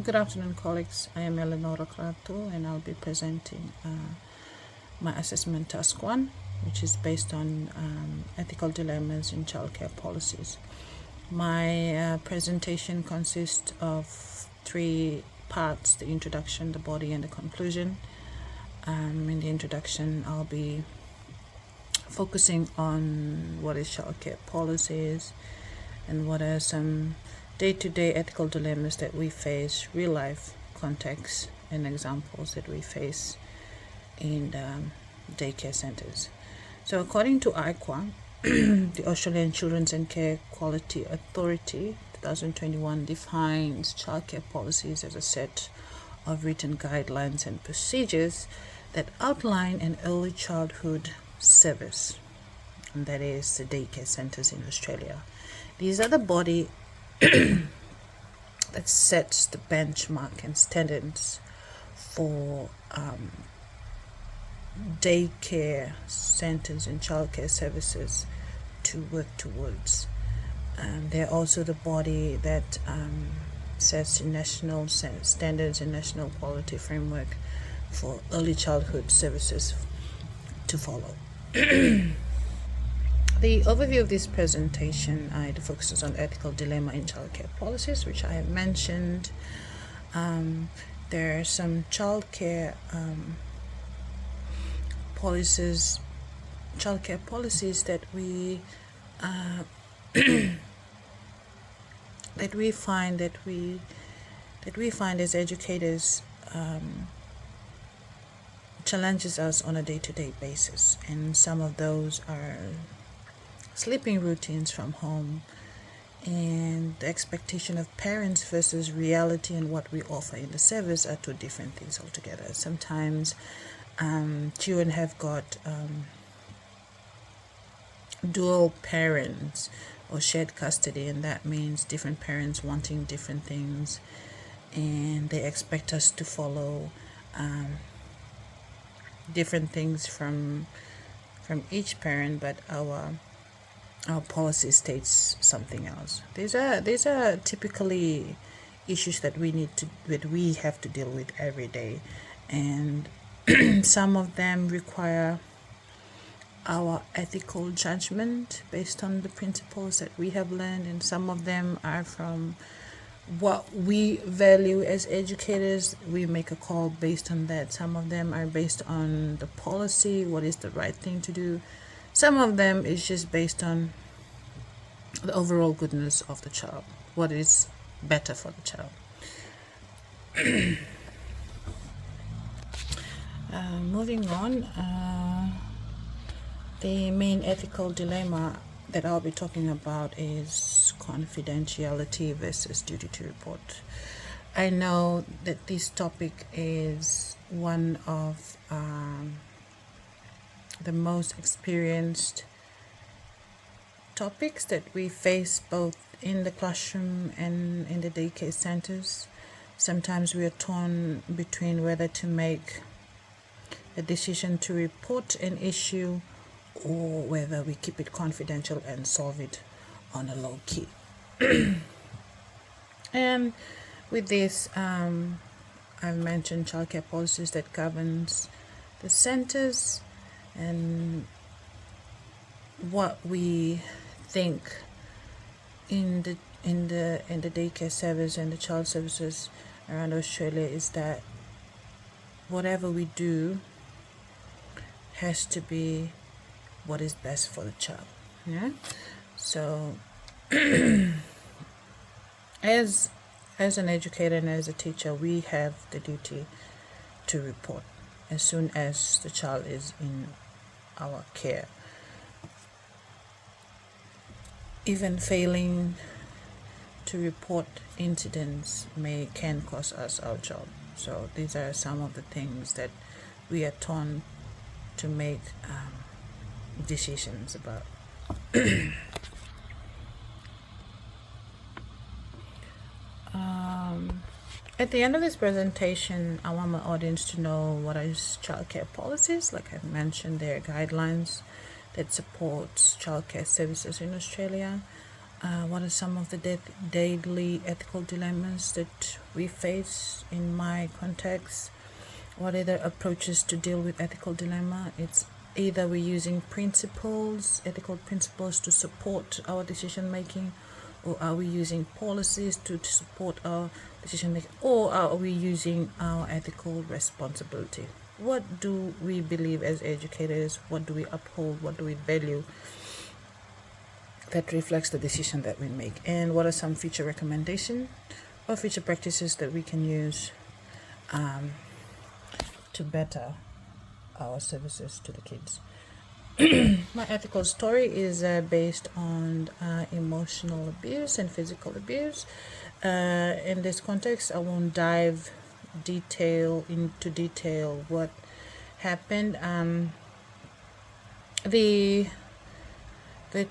Good afternoon, colleagues. I am Eleonora Krato, and I'll be presenting my assessment task 1, which is based on ethical dilemmas in childcare policies. My presentation consists of 3 parts: the introduction, the body, and the conclusion. In the introduction, I'll be focusing on what is childcare policies and what are some day-to-day ethical dilemmas that we face, real-life contexts and examples that we face in daycare centers. So according to AIQA, the Australian Children's and Care Quality Authority 2021 defines childcare policies as a set of written guidelines and procedures that outline an early childhood service, and that is the daycare centers in Australia. These are the body that sets the benchmark and standards for daycare centers and childcare services to work towards. They're also the body that sets national standards and national quality framework for early childhood services to follow. The overview of this presentation, it focuses on ethical dilemma in childcare policies, which I have mentioned. There are some childcare policies that we find as educators challenges us on a day-to-day basis, and some of those are sleeping routines from home and the expectation of parents versus reality and what we offer in the service are two different things altogether. Sometimes children have got dual parents or shared custody, and that means different parents wanting different things, and they expect us to follow different things from each parent, but our policy states something else. These are typically issues that we have to deal with every day, and some of them require our ethical judgment based on the principles that we have learned, and some of them are from what we value as educators. We make a call based on that. Some of them are based on the policy, what is the right thing to do. Some of them is just based on the overall goodness of the child, what is better for the child. Moving on, the main ethical dilemma that I'll be talking about is confidentiality versus duty to report. I know that this topic is one of the most experienced topics that we face both in the classroom and in the daycare centers. Sometimes we are torn between whether to make a decision to report an issue or whether we keep it confidential and solve it on a low key. And with this, I've mentioned childcare policies that governs the centers and what we think in the daycare service and the child services around Australia is that whatever we do has to be what is best for the child. Yeah. So as an educator and as a teacher, we have the duty to report as soon as the child is in our care. Even failing to report incidents can cost us our job. So these are some of the things that we are torn to make decisions about. At the end of this presentation, I want my audience to know what is childcare policies. Like I've mentioned, there are guidelines that supports childcare services in Australia. what are some of the daily ethical dilemmas that we face in my context? What are the approaches to deal with ethical dilemma? It's either we're using ethical principles to support our decision making, or are we using policies to support our decision making, or are we using our ethical responsibility? What do we believe as educators? What do we uphold? What do we value that reflects the decision that we make? And what are some future recommendations or future practices that we can use to better our services to the kids? My ethical story is based on emotional abuse and physical abuse. In this context, I won't dive into detail what happened. The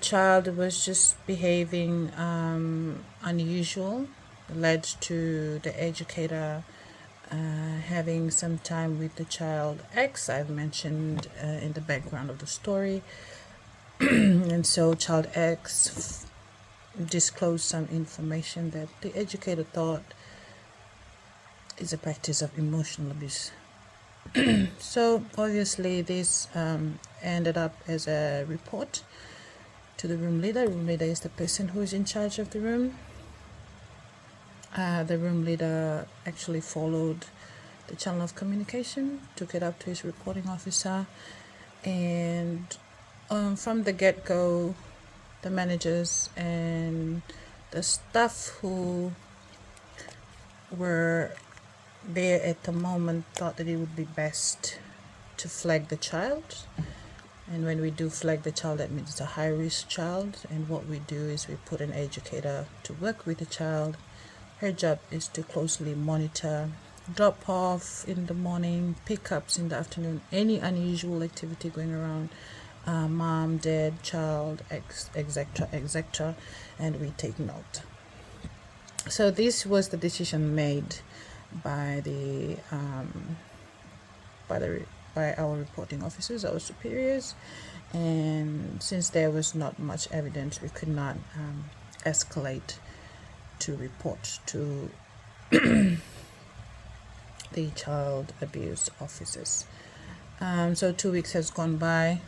child was just behaving unusual, led to the educator having some time with the child X I've mentioned in the background of the story. And so child X disclosed some information that the educator thought is a practice of emotional abuse. So obviously this ended up as a report to the room leader. Room leader is the person who is in charge of the room. The room leader actually followed the channel of communication, took it up to his reporting officer, and from the get-go, the managers and the staff who were there at the moment thought that it would be best to flag the child. And when we do flag the child, that means it's a high-risk child, and what we do is we put an educator to work with the child. Her job is to closely monitor drop-off in the morning, pickups in the afternoon, any unusual activity going around, mom, dad, child, etc., and we take note. So this was the decision made by our reporting officers, our superiors, and since there was not much evidence, we could not escalate to report to the child abuse officers. So 2 weeks has gone by.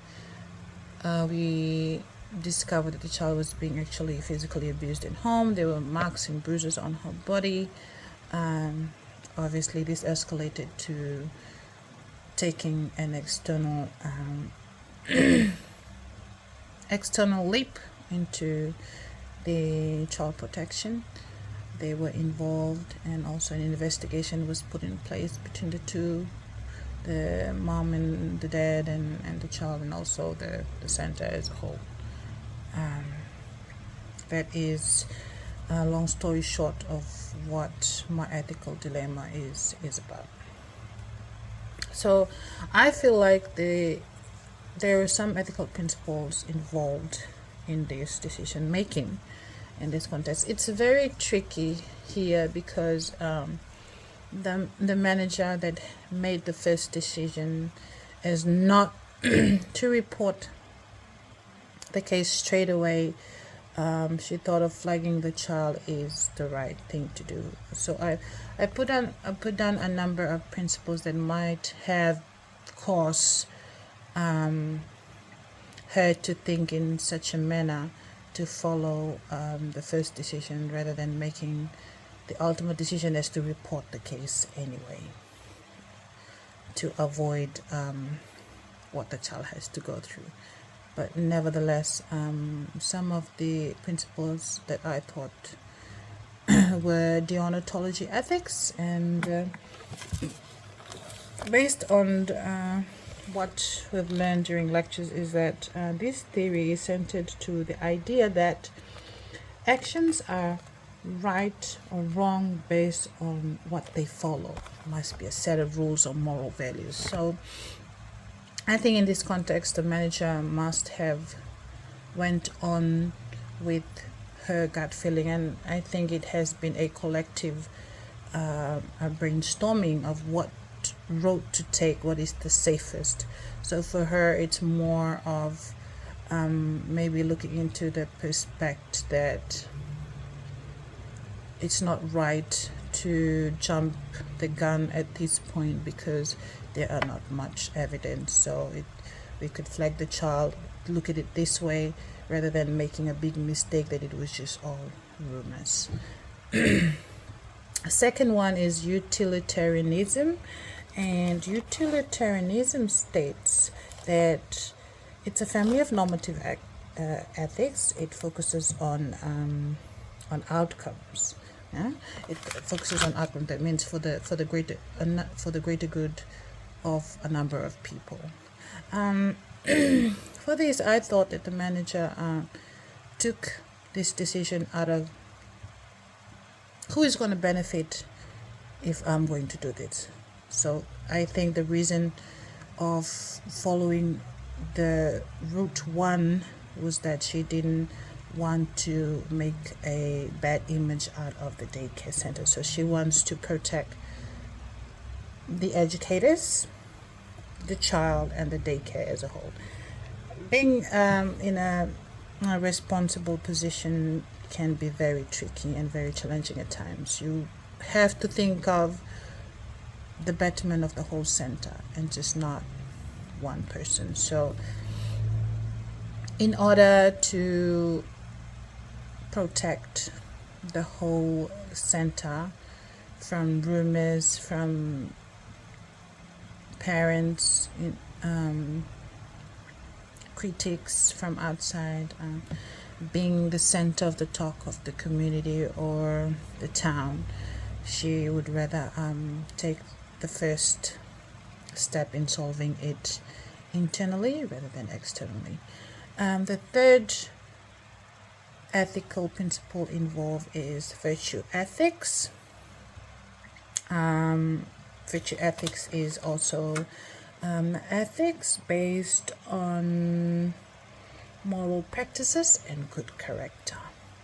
We discovered that the child was being actually physically abused at home. There were marks and bruises on her body. Obviously this escalated to taking an external leap into the child protection. They were involved, and also an investigation was put in place between the two, the mom and the dad and the child, and also the center as a whole. That is a long story short of what my ethical dilemma is about. So I feel like there are some ethical principles involved in this decision making in this context. It's very tricky here because the manager that made the first decision is not to report the case straight away. She thought of flagging the child is the right thing to do. So I put down a number of principles that might have caused her to think in such a manner to follow the first decision rather than making the ultimate decision as to report the case anyway, to avoid what the child has to go through. But nevertheless, some of the principles that I thought were deontology ethics, and based on what we've learned during lectures is that this theory is centered to the idea that actions are right or wrong based on what they follow. It must be a set of rules or moral values. So I think in this context, the manager must have went on with her gut feeling, and I think it has been a collective a brainstorming of what road to take, what is the safest. So for her, it's more of maybe looking into the perspective that it's not right to jump the gun at this point because there are not much evidence. So we could flag the child, look at it this way, rather than making a big mistake that it was just all rumors. Second one is utilitarianism, and utilitarianism states that it's a family of normative ethics. It focuses on outcomes. Yeah? It focuses on outcomes. That means for the greater good of a number of people. For this, I thought that the manager took this decision out of who is going to benefit if I'm going to do this. So I think the reason of following the route one was that she didn't want to make a bad image out of the daycare center. So she wants to protect the educators, the child, and the daycare as a whole. Being in a responsible position can be very tricky and very challenging at times. You have to think of the betterment of the whole center and just not one person. So in order to protect the whole center from rumors, from parents, critics from outside, being the center of the talk of the community or the town, she would rather take the first step in solving it internally rather than externally. The third ethical principle involved is virtue ethics. Virtue ethics is also ethics based on moral practices and good character,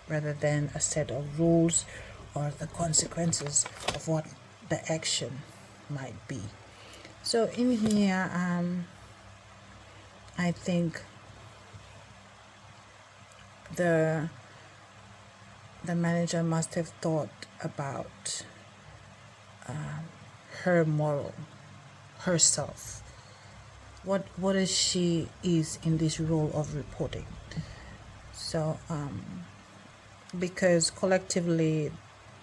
rather than a set of rules or the consequences of what the action might be. So in here, I think the manager must have thought about her moral, herself. What is she is in this role of reporting. So because collectively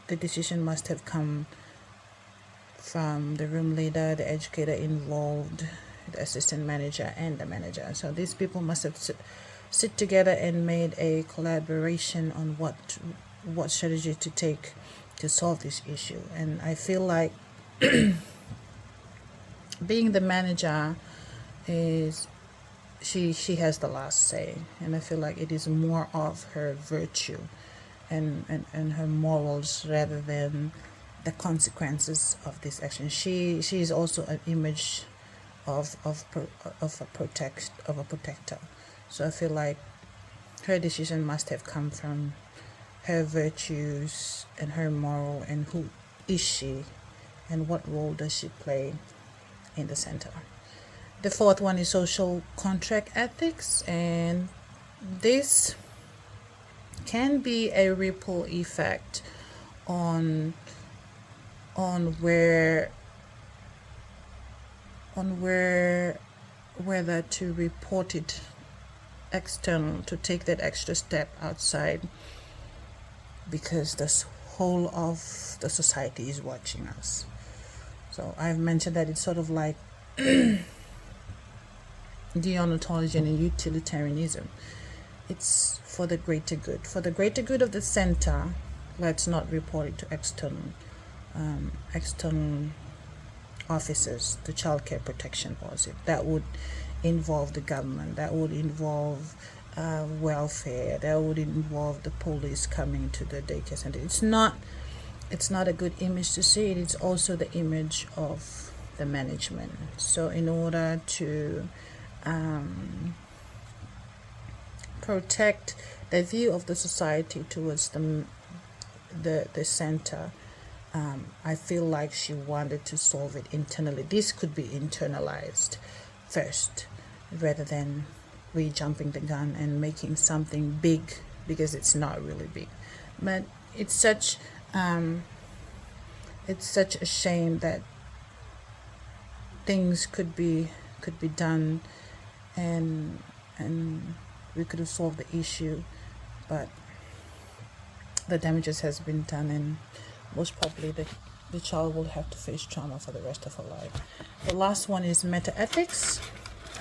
the decision must have come from the room leader, the educator involved, the assistant manager, and the manager. So these people must have sit together and made a collaboration on what strategy to take to solve this issue. And I feel like being the manager is she has the last say, and I feel like it is more of her virtue and her morals rather than the consequences of this action. She is also an image of a protector. So I feel like her decision must have come from her virtues and her moral, and who is she and what role does she play in the center. The fourth one is social contract ethics, and this can be a ripple effect on whether to report it external, to take that extra step outside, because this whole of the society is watching us. So I've mentioned that it's sort of like deontology and utilitarianism. It's for the greater good. For the greater good of the center, let's not report it to external officers, the child care protection policy. That would involve the government, that would involve welfare, that would involve the police coming to the daycare center. It's not a good image to see. It's also the image of the management. So in order to protect the view of the society towards the center, I feel like she wanted to solve it internally. This could be internalized first rather than we jumping the gun and making something big, because it's not really big. But it's such a shame that things could be done, and we could have solved the issue, but the damages has been done, and most probably the child will have to face trauma for the rest of her life. The last one is meta-ethics.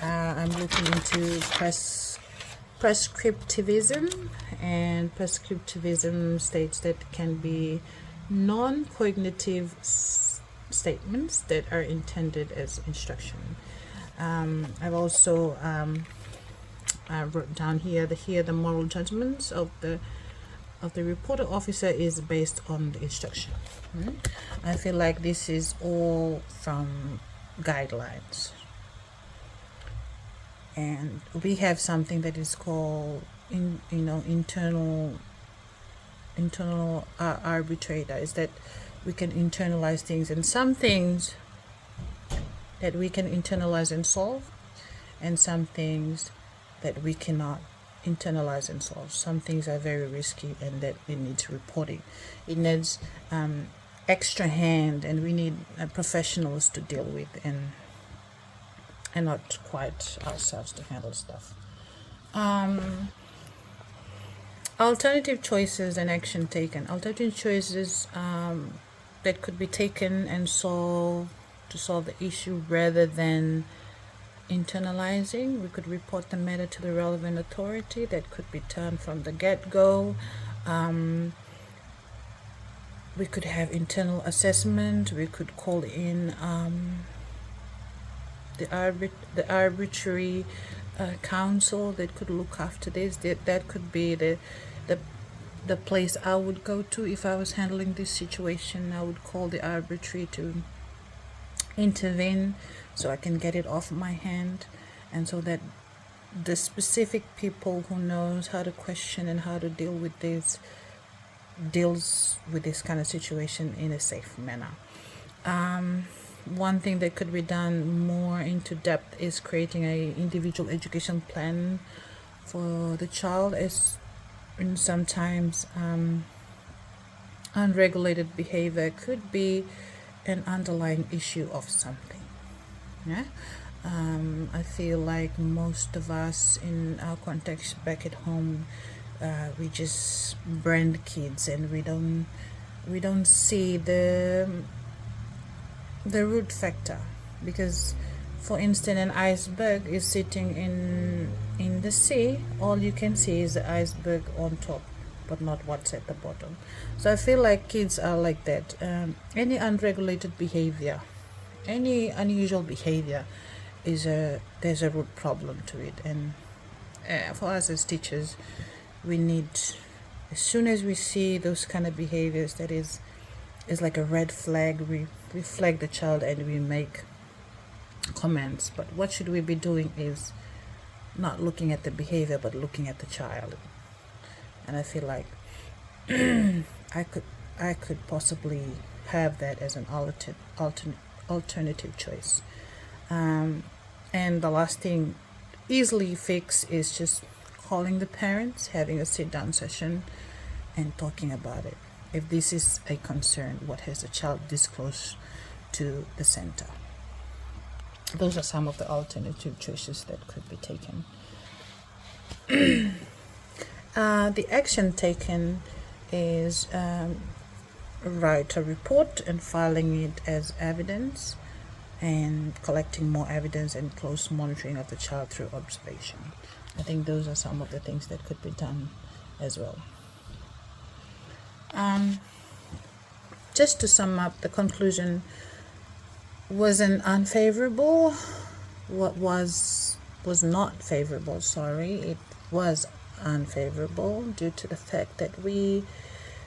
I'm looking into prescriptivism, and prescriptivism states that it can be non-cognitive statements that are intended as instruction. I've also I wrote down here the moral judgments of the reporter officer is based on the instruction. I feel like this is all from guidelines, and we have something that is called internal arbitrator, is that we can internalize things, and some things that we can internalize and solve, and some things that we cannot internalize and solve. Some things are very risky, and that it needs reporting. It needs extra hand, and we need professionals to deal with, and not quite ourselves to handle stuff. Alternative choices and action taken. Alternative choices that could be taken and solve the issue rather than internalizing. We could report the matter to the relevant authority. That could be done from the get-go. We could have internal assessment. We could call in the arbitrary council that could look after this. That could be the place I would go to if I was handling this situation. I would call the arbitrary to intervene so I can get it off my hand, and so that the specific people who knows how to question and how to deals with this kind of situation in a safe manner. One thing that could be done more into depth is creating a individual education plan for the child, and sometimes unregulated behavior could be an underlying issue of something. I feel like most of us in our context back at home, we just brand kids, and we don't see the root factor. Because, for instance, an iceberg is sitting in the sea. All you can see is the iceberg on top, but not what's at the bottom. So I feel like kids are like that. Any unregulated behavior, any unusual behavior, there's a root problem to it. And for us as teachers, we need, as soon as we see those kind of behaviors that is like a red flag, we flag the child and we make comments. But what should we be doing is not looking at the behavior, but looking at the child. And I feel like I could possibly have that as an alternative choice. And the last thing, easily fix, is just calling the parents, having a sit-down session, and talking about it. If this is a concern, what has the child disclosed to the center? Those are some of the alternative choices that could be taken. The action taken is write a report and filing it as evidence, and collecting more evidence, and close monitoring of the child through observation. I think those are some of the things that could be done as well. Just to sum up, the conclusion wasn't unfavorable. What was not favorable, it was unfavorable due to the fact that we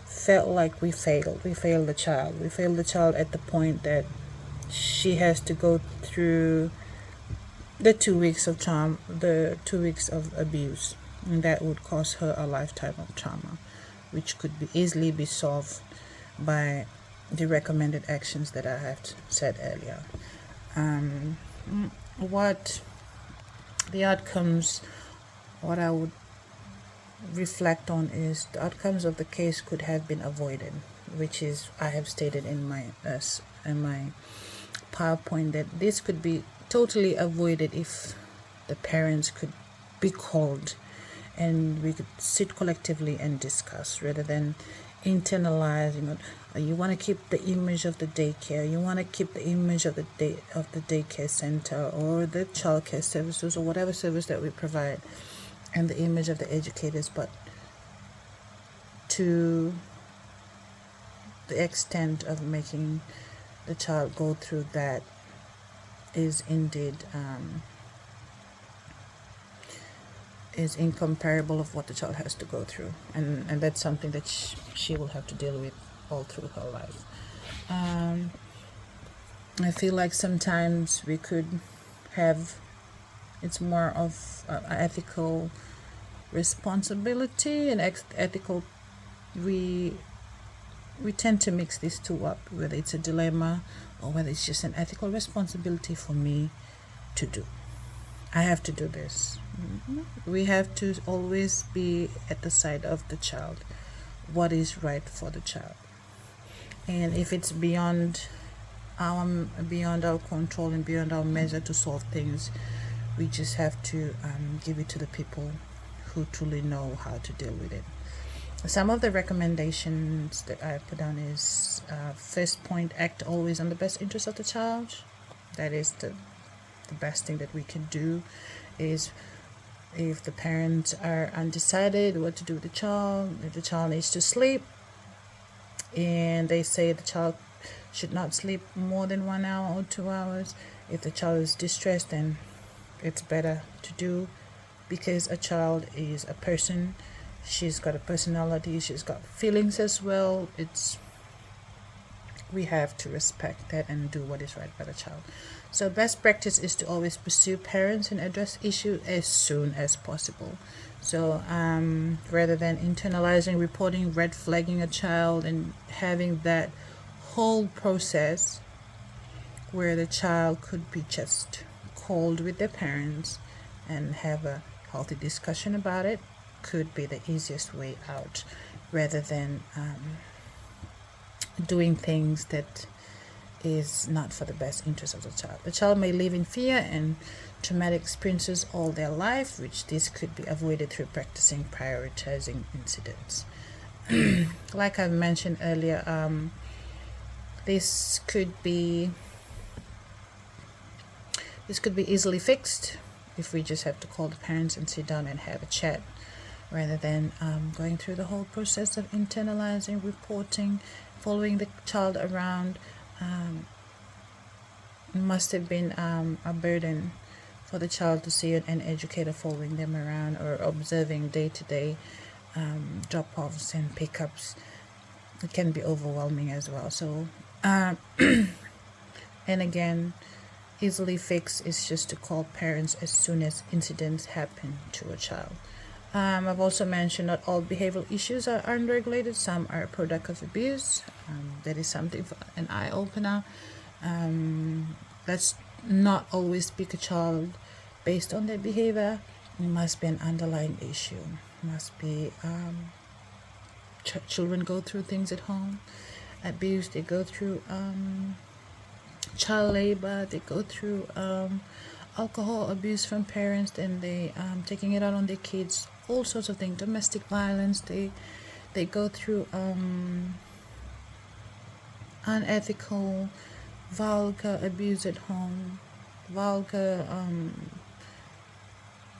felt like we failed the child at the point that she has to go through the 2 weeks of abuse, and that would cause her a lifetime of trauma, which could easily be solved by the recommended actions that I have said earlier. What the outcomes what I would reflect on is the outcomes of the case could have been avoided, which is I have stated in my PowerPoint that this could be totally avoided if the parents could be called and we could sit collectively and discuss rather than internalize. You want to keep the image of the daycare, you want to keep the image of the daycare center or the childcare services or whatever service that we provide, and the image of the educators, but to the extent of making the child go through that is indeed is incomparable of what the child has to go through, and that's something that she will have to deal with all through her life. I feel like sometimes we could have, it's more of ethical responsibility and ethical, we tend to mix these two up, whether it's a dilemma or whether it's just an ethical responsibility for me to do. I have to do this. We have to always be at the side of the child, what is right for the child. And if it's beyond our control and beyond our measure to solve things, we just have to give it to the people who truly know how to deal with it. Some of the recommendations that I put down is first point, act always in the best interest of the child. That is the best thing that we can do. Is if the parents are undecided what to do with the child, if the child needs to sleep and they say the child should not sleep more than 1 hour or 2 hours, if the child is distressed, then it's better to do, because a child is a person. She's got a personality, she's got feelings as well. We have to respect that and do what is right by the child. So best practice is to always pursue parents and address issue as soon as possible. So rather than internalizing, reporting, red flagging a child and having that whole process where the child could be just called with their parents and have a healthy discussion about it, could be the easiest way out, rather than doing things that is not for the best interest of the child. The child may live in fear and traumatic experiences all their life, which this could be avoided through practicing prioritizing incidents. Like I mentioned earlier, this could be easily fixed if we just have to call the parents and sit down and have a chat, rather than going through the whole process of internalizing, reporting, following the child around. It must have been a burden for the child to see an educator following them around or observing day-to-day drop-offs and pickups. It can be overwhelming as well. So, and again, easily fixed is just to call parents as soon as incidents happen to a child. I've also mentioned not all behavioral issues are unregulated. Some are a product of abuse. That is something for an eye-opener. Let's not always pick a child based on their behavior. It must be an underlying issue. It must be children go through things at home. Abuse, they go through child labor, they go through alcohol abuse from parents, and they taking it out on their kids, all sorts of things, domestic violence, they go through unethical, vulgar abuse at home, vulgar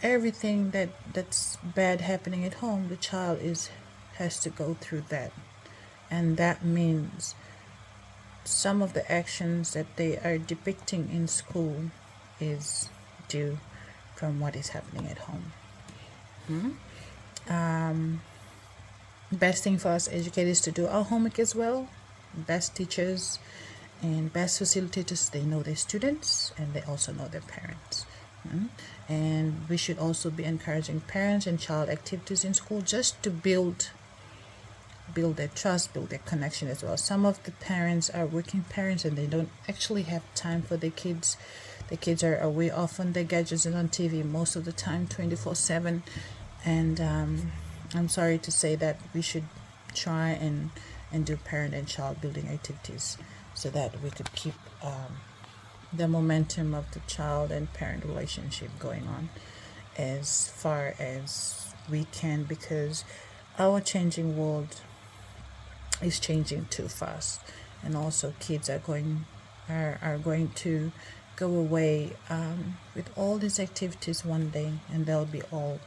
everything that's bad happening at home. The child has to go through that, and that means some of the actions that they are depicting in school is due from what is happening at home. Best thing for us educators to do our homework as well. Best teachers and best facilitators, they know their students and they also know their parents. And we should also be encouraging parents and child activities in school just to build their trust, build their connection as well. Some of the parents are working parents and they don't actually have time for their kids The kids are away often their gadgets and on TV most of the time, 24/7. And I'm sorry to say that we should try and do parent and child building activities so that we could keep the momentum of the child and parent relationship going on as far as we can, because our changing world is changing too fast, and also kids are going to go away with all these activities one day, and they'll be all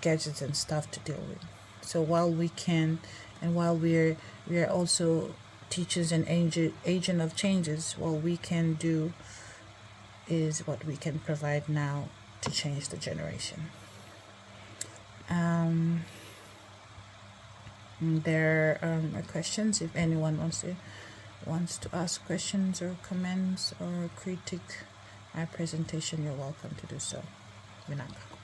gadgets and stuff to deal with. So while we can, and while we are also teachers and agent of changes, what we can do is what we can provide now to change the generation. There are questions. If anyone wants to ask questions or comments or critique my presentation, you're welcome to do so. Vinaka.